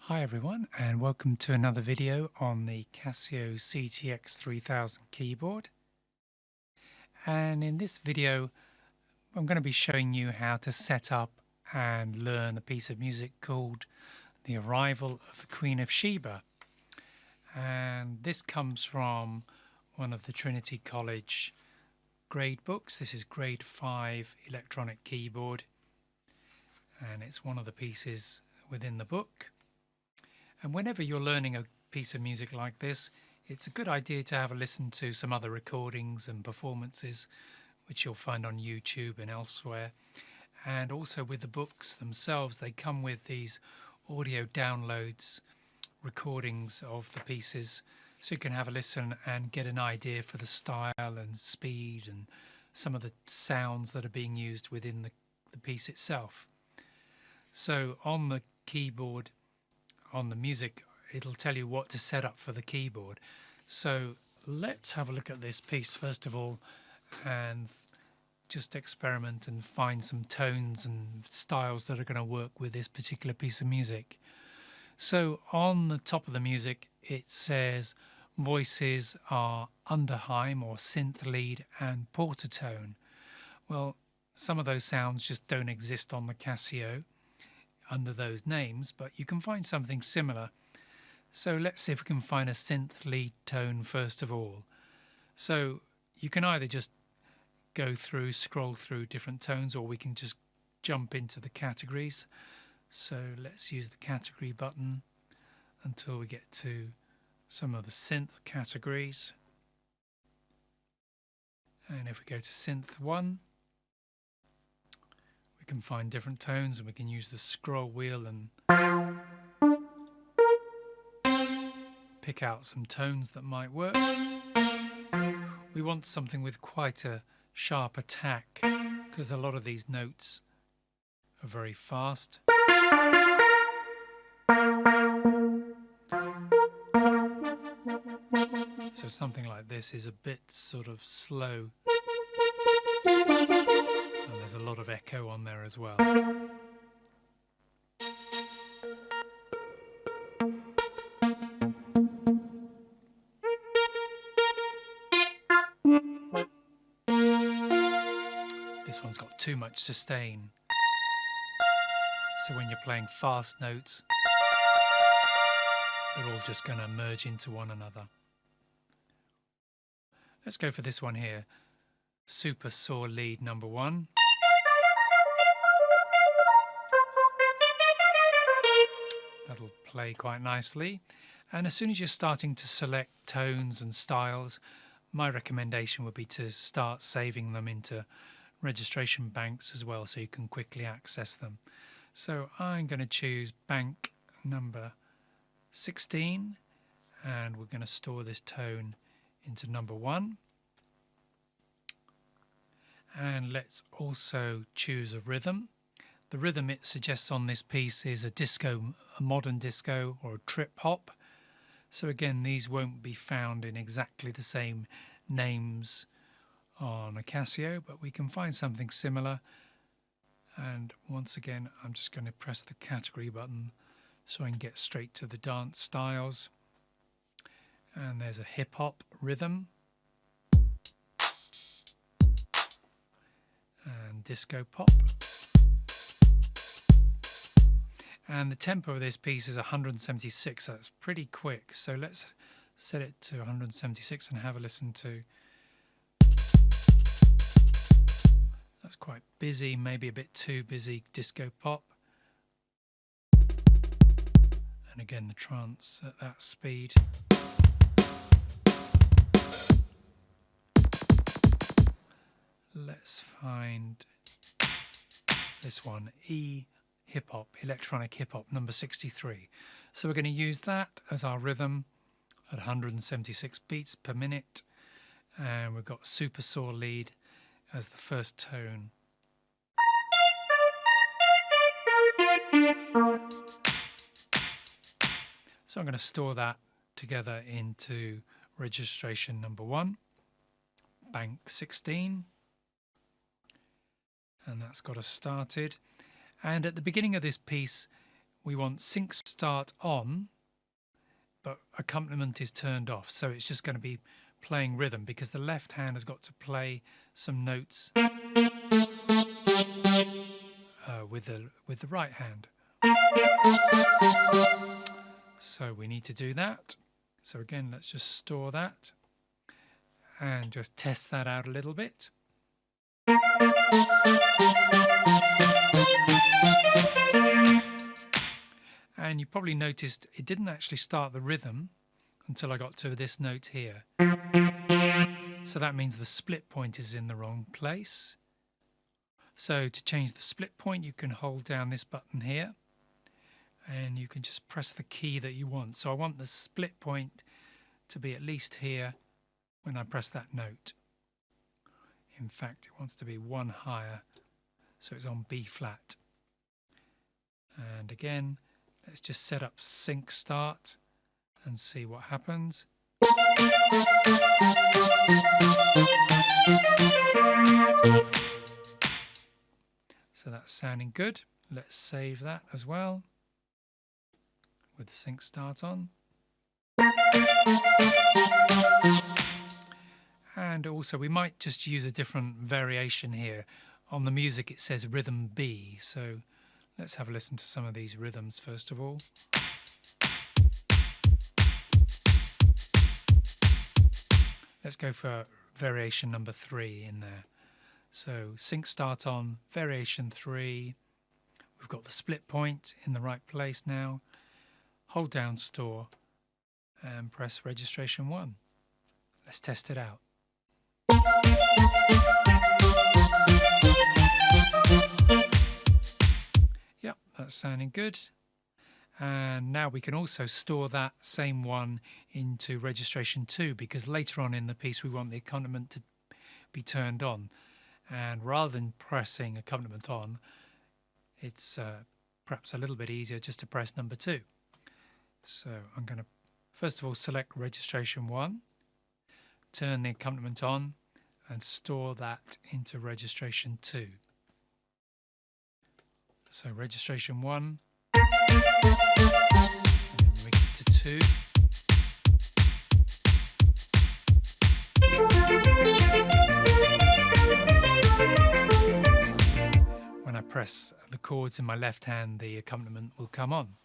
Hi everyone, and welcome to another video on the Casio X3000 keyboard. And in this video I'm going to be showing you how to set up and learn a piece of music called The Arrival of the Queen of Sheba. And this comes from one of the Trinity College grade books. This is grade 5 electronic keyboard, and it's one of the pieces within the book. And whenever you're learning a piece of music like this, it's a good idea to have a listen to some other recordings and performances which you'll find on YouTube and elsewhere. And also with the books themselves, they come with these audio downloads, recordings of the pieces, so you can have a listen and get an idea for the style and speed and some of the sounds that are being used within the piece itself. So on the keyboard, on the music, it'll tell you what to set up for the keyboard. So let's have a look at this piece first of all and just experiment and find some tones and styles that are going to work with this particular piece of music. So on the top of the music it says voices are underheim or synth lead and portatone. Well, some of those sounds just don't exist on the Casio under those names, but you can find something similar. So let's see if we can find a synth lead tone first of all. So you can either just scroll through different tones, or we can just jump into the categories. So let's use the category button until we get to some of the synth categories. And if we go to synth 1, we can find different tones, and we can use the scroll wheel and pick out some tones that might work. We want something with quite a sharp attack because a lot of these notes are very fast. So something like this is a bit sort of slow. And there's a lot of echo on there as well. This one's got too much sustain. So when you're playing fast notes, they're all just going to merge into one another. Let's go for this one here. Super saw lead number 1. That'll play quite nicely. And as soon as you're starting to select tones and styles, my recommendation would be to start saving them into registration banks as well, so you can quickly access them. So I'm going to choose bank number 16, and we're going to store this tone into number 1. And let's also choose a rhythm. The rhythm it suggests on this piece is a modern disco or a trip hop. So again, these won't be found in exactly the same names on a Casio, but we can find something similar. And once again, I'm just going to press the category button so I can get straight to the dance styles. And there's a hip hop rhythm and disco pop. And the tempo of this piece is 176, so that's pretty quick. So let's set it to 176 and have a listen to. That's quite busy, maybe a bit too busy disco pop. And again, the trance at that speed. Let's find this one, E.HipHop, electronic hip-hop, number 63. So we're going to use that as our rhythm at 176 beats per minute. And we've got super saw lead as the first tone. So I'm going to store that together into registration number 1, bank 16. And that's got us started. And at the beginning of this piece we want sync start on, but accompaniment is turned off. So it's just going to be playing rhythm because the left hand has got to play some notes with the right hand. So we need to do that. So again, let's just store that and just test that out a little bit. And you probably noticed it didn't actually start the rhythm until I got to this note here. So that means the split point is in the wrong place. So to change the split point, you can hold down this button here and you can just press the key that you want. So I want the split point to be at least here when I press that note. In fact, it wants to be one higher, so it's on B flat. And again, let's just set up sync start and see what happens. So that's sounding good. Let's save that as well with the sync start on. And also we might just use a different variation here. On the music it says rhythm B, so let's have a listen to some of these rhythms first of all. Let's go for variation number 3 in there. So sync start on, variation 3. We've got the split point in the right place now. Hold down store and press registration 1. Let's test it out. Yep, that's sounding good. And now we can also store that same one into registration 2 because later on in the piece we want the accompaniment to be turned on. And rather than pressing accompaniment on, it's perhaps a little bit easier just to press number 2. So I'm going to first of all select registration 1, turn the accompaniment on and store that into registration 2. So registration 1, and then make it to 2. When I press the chords in my left hand, the accompaniment will come on.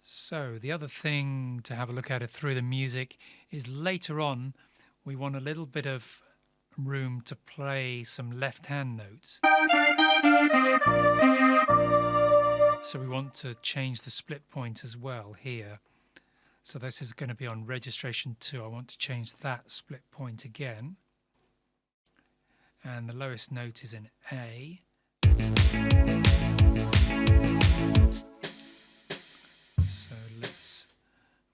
So the other thing to have a look at it through the music is later on we want a little bit of room to play some left hand notes. So we want to change the split point as well here. So this is going to be on registration 2. I want to change that split point again. And the lowest note is in A. So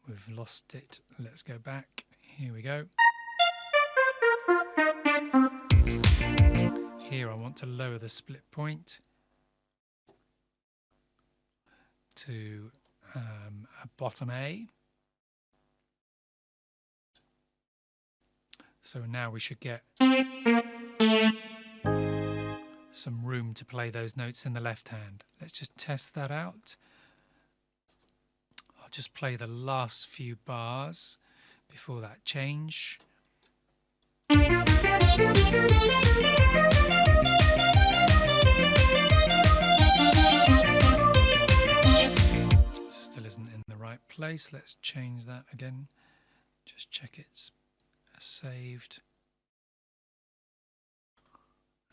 we've lost it. Let's go back. Here we go. Here I want to lower the split point to a bottom A. So now we should get some room to play those notes in the left hand. Let's just test that out. I'll just play the last few bars before that change. Still isn't in the right place. Let's change that again. Just check it's saved.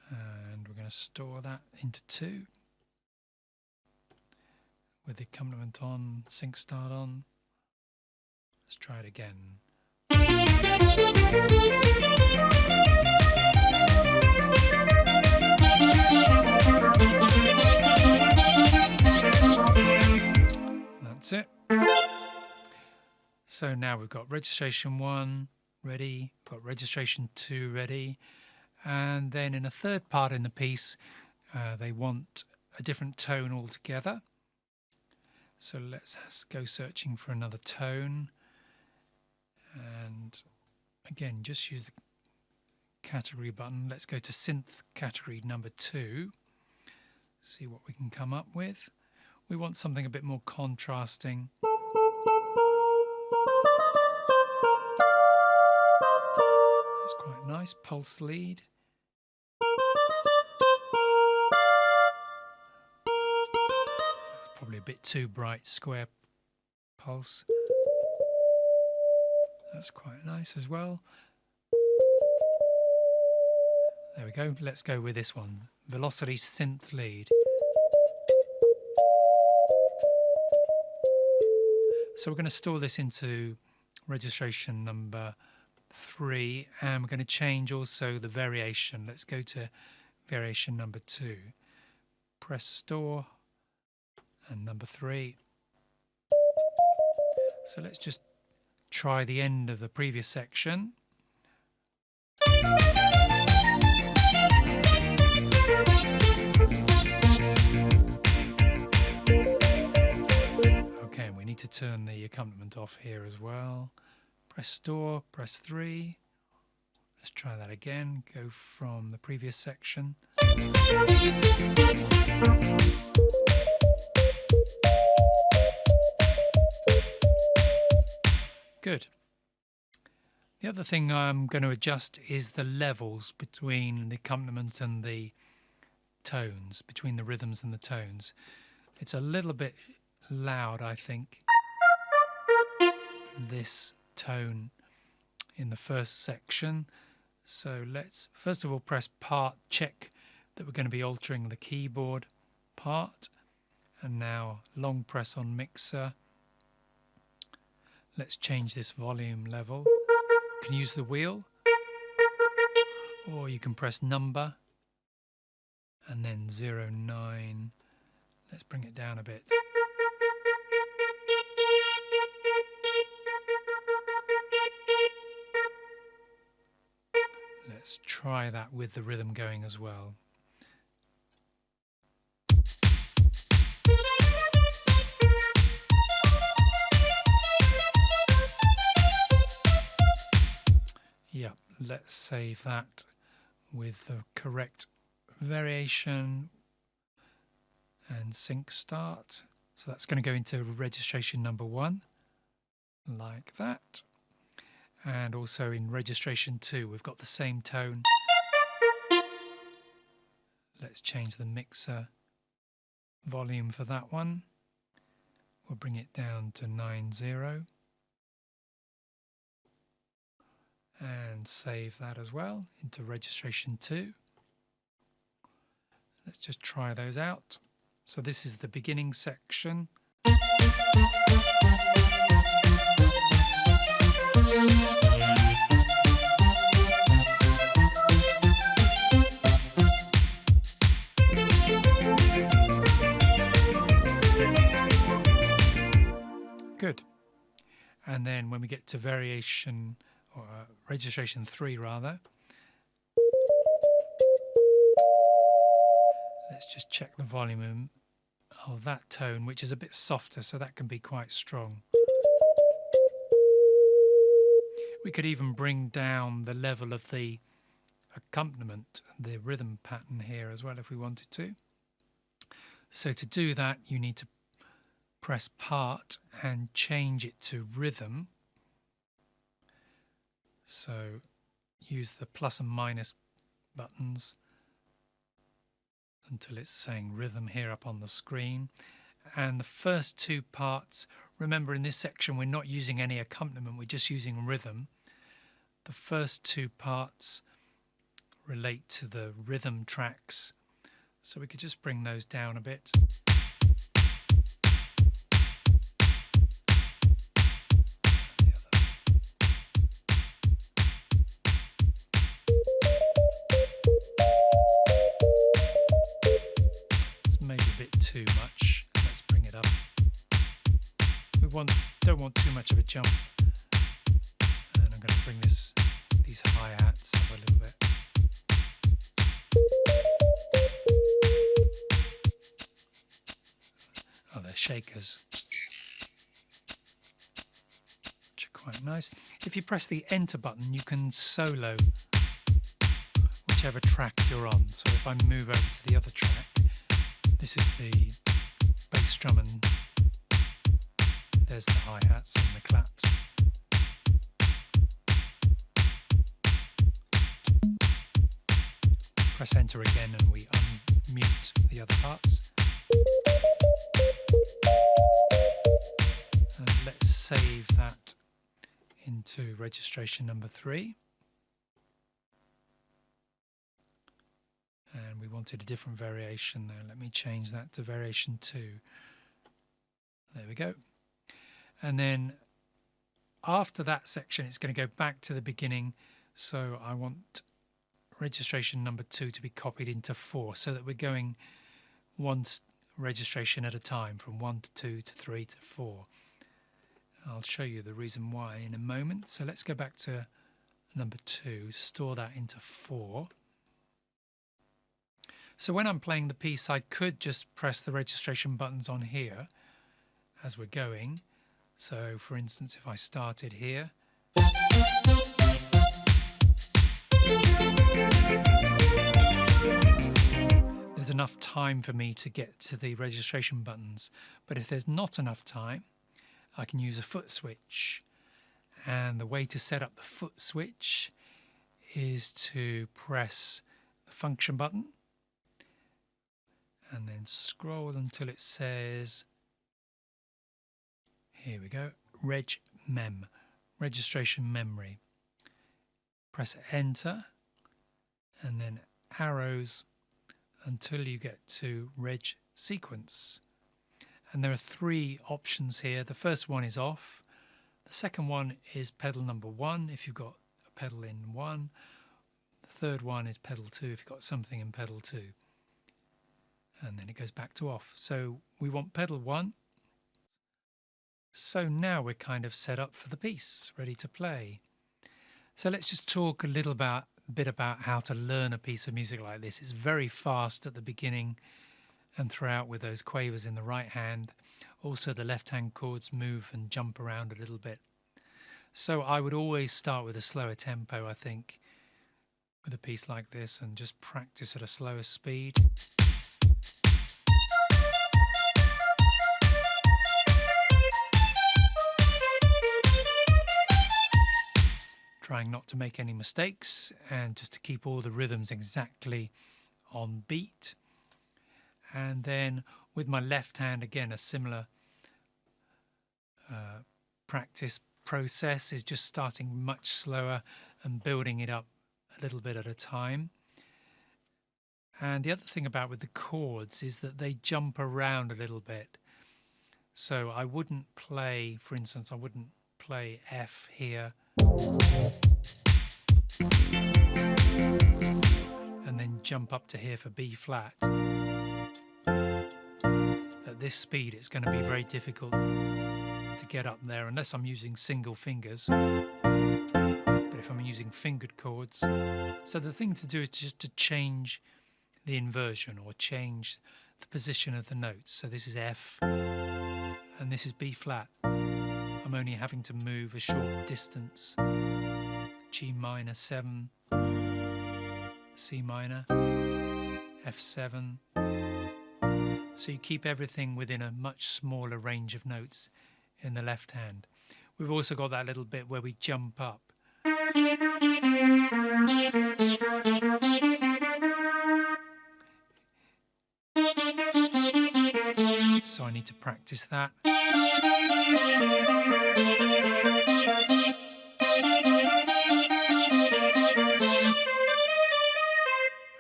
And we're going to store that into 2 with the accompaniment on, sync start on. Let's try it again. That's it. So now we've got registration 1 ready, got registration 2 ready, and then in a third part in the piece they want a different tone altogether. So let's go searching for another tone, and again just use the category button. Let's go to synth category number 2, see what we can come up with. we want something a bit more contrasting. That's quite nice. Pulse lead. Probably a bit too bright. Square pulse. That's quite nice as well. There we go. Let's go with this one. Velocity synth lead. So we're going to store this into registration number 3, and we're going to change also the variation. Let's go to variation number 2. Press store and number 3. So let's just try the end of the previous section. Okay, we need to turn the accompaniment off here as well. Press store, press 3. Let's try that again. Go from the previous section. Good. The other thing I'm going to adjust is the levels between the accompaniment and the tones, between the rhythms and the tones. It's a little bit loud, I think, this tone in the first section. So let's first of all press part, check that we're going to be altering the keyboard part, and now long press on mixer. Let's change this volume level. You can use the wheel, or you can press number and then 09. Let's bring it down a bit. Let's try that with the rhythm going as well. Yeah, let's save that with the correct variation and sync start. So that's going to go into registration number 1, like that. And also in registration 2, we've got the same tone. Let's change the mixer volume for that one. We'll bring it down to 90. And save that as well into registration 2. Let's just try those out. So this is the beginning section. Good. And then when we get to variation, or registration 3 rather, let's just check the volume of that tone, which is a bit softer, so that can be quite strong. We could even bring down the level of the accompaniment, the rhythm pattern here as well if we wanted to. So to do that, you need to press part and change it to rhythm. So use the plus and minus buttons until it's saying rhythm here up on the screen. And the first 2 parts, remember in this section we're not using any accompaniment, we're just using rhythm. The first 2 parts relate to the rhythm tracks, so we could just bring those down a bit. Too much. Let's bring it up. We don't want too much of a jump, and I'm going to bring these hi-hats up a little bit. Oh, they're shakers, which are quite nice. If you press the enter button, you can solo whichever track you're on. So if I move over to the other track, this is the bass drum, and there's the hi-hats and the claps. Press enter again and we unmute the other parts. And let's save that into registration number 3. And we wanted a different variation there. Let me change that to variation 2. There we go. And then after that section, it's going to go back to the beginning. So I want registration number 2 to be copied into 4, so that we're going one registration at a time, from 1 to 2 to 3 to 4. I'll show you the reason why in a moment. So let's go back to number 2, store that into 4. So when I'm playing the piece, I could just press the registration buttons on here as we're going. So for instance, if I started here, there's enough time for me to get to the registration buttons. But if there's not enough time, I can use a foot switch. And the way to set up the foot switch is to press the function button and then scroll until it says, here we go, reg mem, registration memory. Press enter and then arrows until you get to reg sequence. And there are 3 options here. The first one is off. The second one is pedal number 1 if you've got a pedal in 1. The third one is pedal 2 if you've got something in pedal 2. And then it goes back to off. So we want pedal 1. So now we're kind of set up for the piece, ready to play. So let's just talk a little bit about how to learn a piece of music like this. It's very fast at the beginning and throughout with those quavers in the right hand. Also the left hand chords move and jump around a little bit. So I would always start with a slower tempo, I think, with a piece like this, and just practice at a slower speed. Trying not to make any mistakes and just to keep all the rhythms exactly on beat. And then with my left hand, again, a similar practice process is just starting much slower and building it up a little bit at a time. And the other thing about with the chords is that they jump around a little bit. So I wouldn't play, for instance, I wouldn't play F here and then jump up to here for B flat. At this speed, it's going to be very difficult to get up there unless I'm using single fingers. But if I'm using fingered chords, so the thing to do is just to change the inversion or change the position of the notes. So this is F and this is B flat. I'm only having to move a short distance. G minor 7, C minor, F7. So you keep everything within a much smaller range of notes in the left hand. We've also got that little bit where we jump up. So I need to practice that.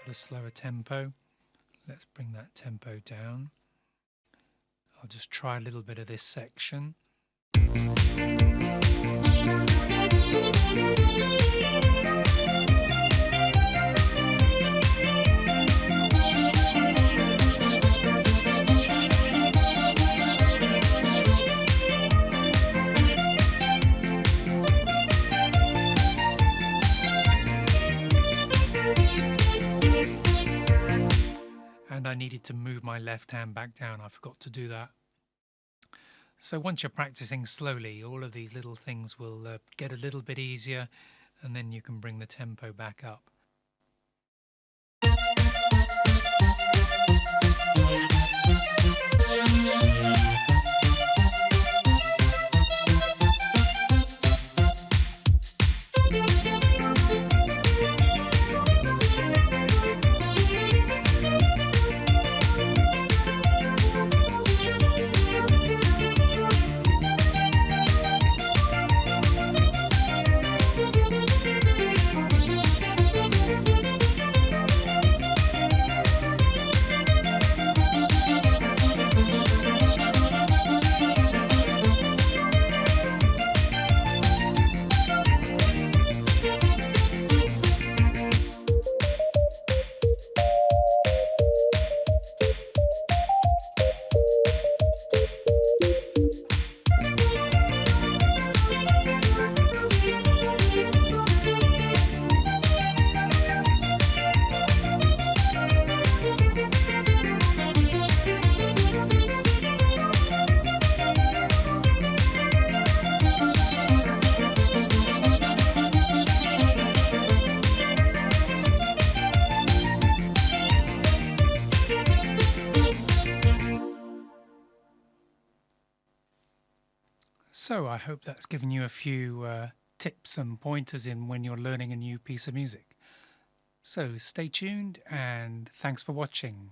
At a slower tempo. Let's bring that tempo down. I'll just try a little bit of this section. And I needed to move my left hand back down. I forgot to do that. So once you're practicing slowly, all of these little things will get a little bit easier, and then you can bring the tempo back up. So I hope that's given you a few tips and pointers in when you're learning a new piece of music. So stay tuned and thanks for watching.